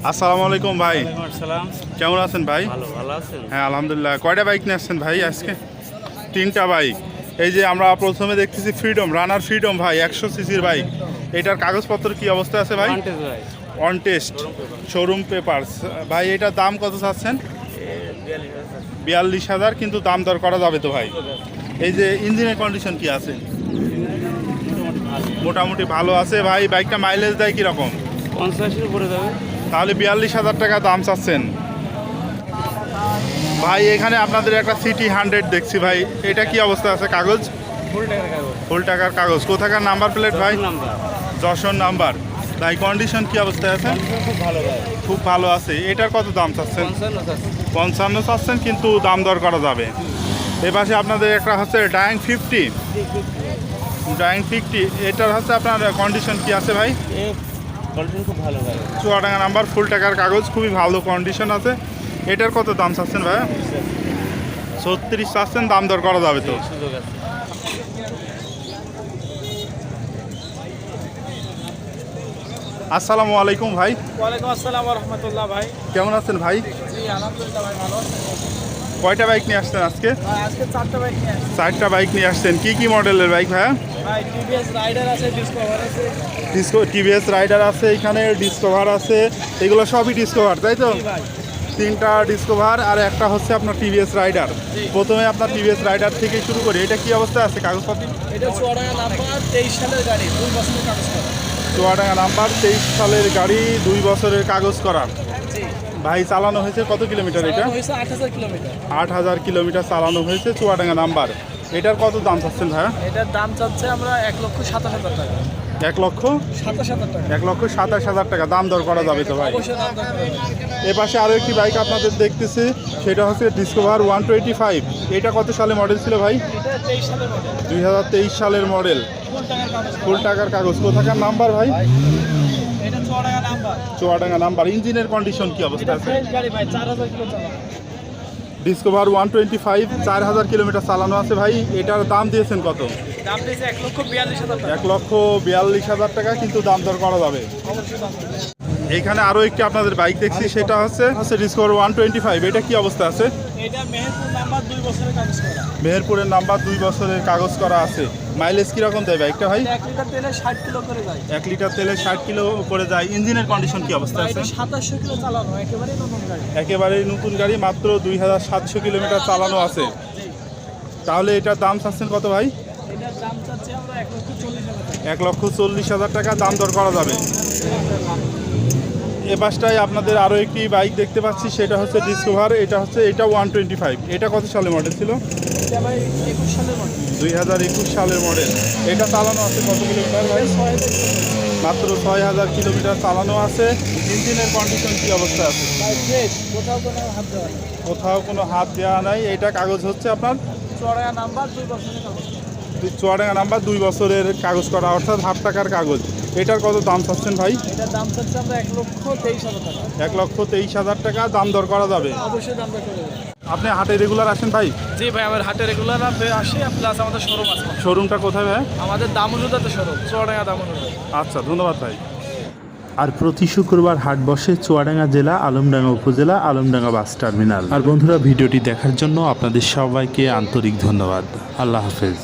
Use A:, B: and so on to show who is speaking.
A: আসসালামু আলাইকুম ভাই।
B: আসসালাম।
A: কেমন আছেন ভাই?
B: ভালো আছেন?
A: হ্যাঁ আলহামদুলিল্লাহ। কয়টা বাইক নিয়ে আসছেন ভাই আজকে? 3টা বাইক। এই যে আমরা প্রথমে দেখতেছি ফ্রিডম, রানার ফ্রিডম ভাই, 100 সিসির বাইক। এটার কাগজপত্র কি অবস্থা আছে ভাই? On test, showroom papers. ভাই এটার দাম কত চাচ্ছেন? 42,000। কিন্তু দাম দর করা যাবে তো ভাই? এই যে ইঞ্জিনের কন্ডিশন কি আছে? মোটামুটি ভালো আছে ভাই। বাইকটা মাইলেজ দেয় কীরকম?
B: 50-এর উপরে যাবে।
A: তাহলে 42,000 টাকা দাম চাচ্ছেন ভাই। এখানে আপনাদের একটা সিটি 100 দেখছি ভাই, এটা কি অবস্থা আছে? কাগজ ফুল টাকার কাগজ। কোথাকার নাম্বার প্লেট ভাই? যশোর নাম্বার। ভাই কন্ডিশন কি অবস্থায় আছে? খুব ভালো আছে। এটার কত দাম চাচ্ছেন? 55 চাচ্ছেন, কিন্তু দাম দর করা যাবে। এ পাশে আপনাদের একটা হচ্ছে ডাইং 50। এটার হচ্ছে আপনার কন্ডিশন কি আছে ভাই?
B: খুব ভালো ভাই।
A: চুয়াডাঙ্গা নাম্বার, ফুল টাকার কাগজ, খুবই ভালো কন্ডিশন আছে। এটার কত দাম চাচ্ছেন ভাই? 36 চাচ্ছেন, দাম দর করা যাবে তো?
B: সুযোগ আছে।
A: আসসালামু আলাইকুম ভাই।
B: ওয়ালাইকুম আসসালাম ওয়া রাহমাতুল্লাহ। ভাই
A: কেমন আছেন ভাই?
B: জি আলহামদুলিল্লাহ ভাই, ভালো আছি।
A: কয়টা বাইক নিয়ে আসছেন আজকে?
B: আজকে 4টা বাইক নিয়ে আসছি।
A: 4টা বাইক নিয়ে আসছেন। কি কি মডেলের বাইক ভাইয়া?
B: ভাই টিভিএস রাইডার আছে, ডিসকভার আছে।
A: টিভিএস রাইডার আছে, এখানে ডিসকভার আছে। এগুলো সবই ডিসকভার তাই তো?
B: জি ভাই।
A: 3টা ডিসকভার আর একটা হচ্ছে আপনার টিভিএস রাইডার। প্রথমে আপনার টিভিএস রাইডার থেকে শুরু করি। এটা কি অবস্থা আছে কাগজপত্র?
B: এটা চুয়াডাঙ্গা নাম্বার 23 সালের গাড়ি, 2 বছরের কাগজ করা।
A: চুয়াডাঙ্গা নাম্বার, 23 সালের গাড়ি, 2 বছরের কাগজ করা।
B: জি
A: ভাই চালানো হয়েছে কত কিলোমিটার এটা?
B: হয়েছে 8000 কিলোমিটার।
A: 8000 কিলোমিটার চালানো হয়েছে। চুয়াডাঙ্গা নাম্বার। এটার কত দাম চাচ্ছেন ভাইয়া?
B: এটার দাম চাচ্ছে আমরা 1,27,000 টাকা।
A: 1,27,000 টাকা। দাম দর করা যাবে তো ভাই?
B: অবশ্যই দাম দর করা যাবে।
A: এ পাশে আরও একটি বাইক আপনাদের দেখতেছি, সেটা হচ্ছে ডিসকভার 125। এটা কত সালে মডেল ছিল ভাই?
B: এটা 23 সালের মডেল।
A: 2023 সালের মডেল।
B: ফুল টাকার কাগজ।
A: ফুল টাকার কাগজ। কোথাকার নাম্বার ভাই?
B: এটা চুয়াডাঙ্গা নাম্বার।
A: চুয়াডাঙ্গা নাম্বার। ইঞ্জিনের কন্ডিশন কি অবস্থা
B: এটা
A: আছে?
B: ফ্রেশ গাড়ি ভাই, 4000 কিলো চালানো।
A: ডিসকভার 125, 4000 কিলোমিটার চালানো আছে ভাই। এটার দাম দিয়েছেন কত?
B: দাম দিয়েছে 1,42,000 টাকা।
A: 1,42,000 টাকা, কিন্তু দাম দর করা যাবে।
B: অবশ্যই দাম দেবে।
A: এখানে আরও একটি আপনাদের বাইক দেখছি, সেটা হচ্ছে ডিসকভার 125। এটা কি অবস্থা আছে?
B: এটা মেহেরপুর নাম্বার, 2 বছরের কাগজ করা।
A: মেহেরপুরের নাম্বার, 2 বছরের কাগজ করা আছে। মাইলেজ কীরকম দেয় বাইকটা ভাই?
B: 1 লিটার তেলে 60 কিলো করে যায়।
A: 1 লিটার তেলে 60 কিলো করে যায়। ইঞ্জিনের কন্ডিশন কি অবস্থা আছে?
B: এটা 2700 কিলো চালানো, একেবারে নতুন গাড়ি।
A: একেবারেই নতুন গাড়ি, মাত্র 2700 কিলোমিটার চালানো আছে। তাহলে এটার দাম চাচ্ছেন কত ভাই?
B: এটার দাম চাচ্ছি আমরা 1,40,000 টাকা।
A: 1,40,000 টাকা। দাম দর করা যাবে। এ পাশটায় আপনাদের আরও একটি বাইক দেখতে পাচ্ছি, সেটা হচ্ছে ডিসকভার। এটা 125। এটা কত সালে মডেল ছিল?
B: এটা ভাই 21 সালের মডেল।
A: 2021 সালের মডেল। এটা চালানো আছে কত কিলোমিটার ভাই?
B: 6000 কিলো।
A: মাত্র 6000 কিলোমিটার চালানো আছে। ইঞ্জিনের কন্ডিশন কি অবস্থা আছে?
B: ভাই ফ্রেশ, কোথাও কোনো হাত দেওয়া নেই।
A: কোথাও কোনো হাত দেওয়া নাই। এটা কাগজ হচ্ছে আপনার
B: চুয়াডাঙ্গা নাম্বার, 2 বছরের কাগজ।
A: চুয়াডাঙ্গা নাম্বার, 2 বছরের কাগজ করা, অর্থাৎ হাফ টাকার কাগজ। এটার কত দাম চাচ্ছেন ভাই?
B: এটার দাম চাচ্ছি আমরা 1,23,000 টাকা।
A: 1,23,000 টাকা। দাম দর করা যাবে।
B: অবশ্যই দাম দর করে দেবে।
A: আপনি হাটে রেগুলার আসেন ভাই?
B: জি ভাই, আমার হাটে রেগুলার আসে, প্লাস আমাদের শোরুম আছে।
A: শোরুমটা কোথায় ভাই?
B: আমাদের দামুজুদাতে শোরুম, চুয়াডাঙ্গা দামুজুদা।
A: আচ্ছা, ধন্যবাদ ভাই।
C: আর প্রতি শুক্রবার হাট বসে চুয়াডাঙ্গা জেলা, আলমডাঙ্গা উপজেলা, আলমডাঙ্গা বাস টার্মিনাল। আর বন্ধুরা, ভিডিওটি দেখার জন্য আপনাদের সবাইকে আন্তরিক ধন্যবাদ। আল্লাহ হাফেজ।